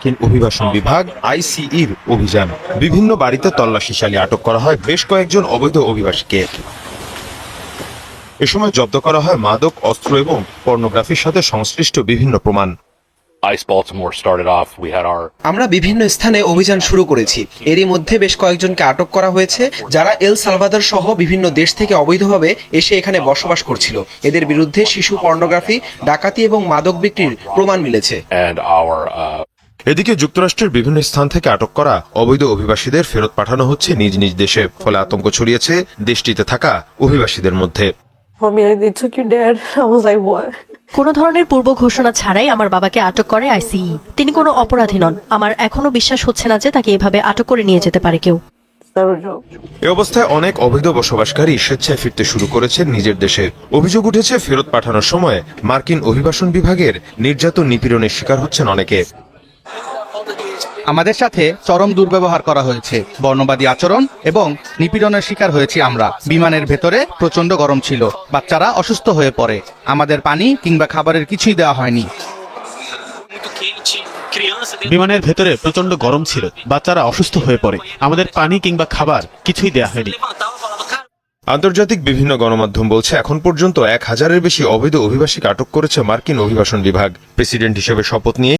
মার্কিন অভিবাসন বিভাগ আইসিইর অভিযান। বিভিন্ন বাড়িতে তল্লাশি চালিয়ে আটক করা হয় বেশ কয়েকজন অবৈধ অভিবাসীকে। এ সময় জব্দ করা হয় মাদক, অস্ত্র এবং পর্নোগ্রাফির সাথে সংশ্লিষ্ট বিভিন্ন প্রমাণ। আমরা বিভিন্ন স্থানে অভিযান শুরু করেছি। এরই মধ্যে বেশ কয়েকজনকে আটক করা হয়েছে, যারা এল সালভাদর সহ বিভিন্ন দেশ থেকে অবৈধভাবে এসে এখানে বসবাস করছিল। এদের বিরুদ্ধে শিশু পর্নোগ্রাফি, ডাকাতি এবং মাদক বিক্রির প্রমাণ মিলেছে। এদিকে যুক্তরাষ্ট্রের বিভিন্ন স্থান থেকে আটক করা অবৈধ অভিবাসীদের ফেরত পাঠানো হচ্ছে নিজ নিজ দেশে। ফলে আতঙ্ক ছড়িয়েছে দেশটিতে থাকা অভিবাসীদের মধ্যে। কোনো ধরনের পূর্ব ঘোষণা ছাড়াই আমার বাবাকে আটক করে আইসিই। তিনি কোনো অপরাধী নন। আমার এখনো বিশ্বাস হচ্ছে না যে তাকে এভাবে আটক করে নিয়ে যেতে পারে কেউ। এ অবস্থায় অনেক অবৈধ বসবাসকারী স্বেচ্ছায় ফিরতে শুরু করেছেন নিজের দেশে। অভিযোগ উঠেছে ফেরত পাঠানোর সময় মার্কিন অভিবাসন বিভাগের নির্যাতন, নিপীড়নের শিকার হচ্ছেন অনেকে। আমাদের সাথে চরম দুর্ব্যবহার করা হয়েছে, বর্ণবাদী আচরণ এবং নিপীড়নের শিকার হয়েছি আমরা। বিমানের ভেতরে প্রচন্ড গরম ছিল, বাচ্চারা অসুস্থ হয়ে পড়ে। আমাদের পানি কিংবা খাবারের কিছুই দেওয়া হয়নি। বিমানের ভেতরে প্রচন্ড গরম ছিল, বাচ্চারা অসুস্থ হয়ে পড়ে। আমাদের পানি কিংবা খাবার কিছুই দেওয়া হয়নি। আন্তর্জাতিক বিভিন্ন গণমাধ্যম বলছে এখন পর্যন্ত 1000-এর বেশি অবৈধ অভিবাসীকে আটক করেছে মার্কিন অভিবাসন বিভাগ। প্রেসিডেন্ট হিসেবে শপথ নিয়ে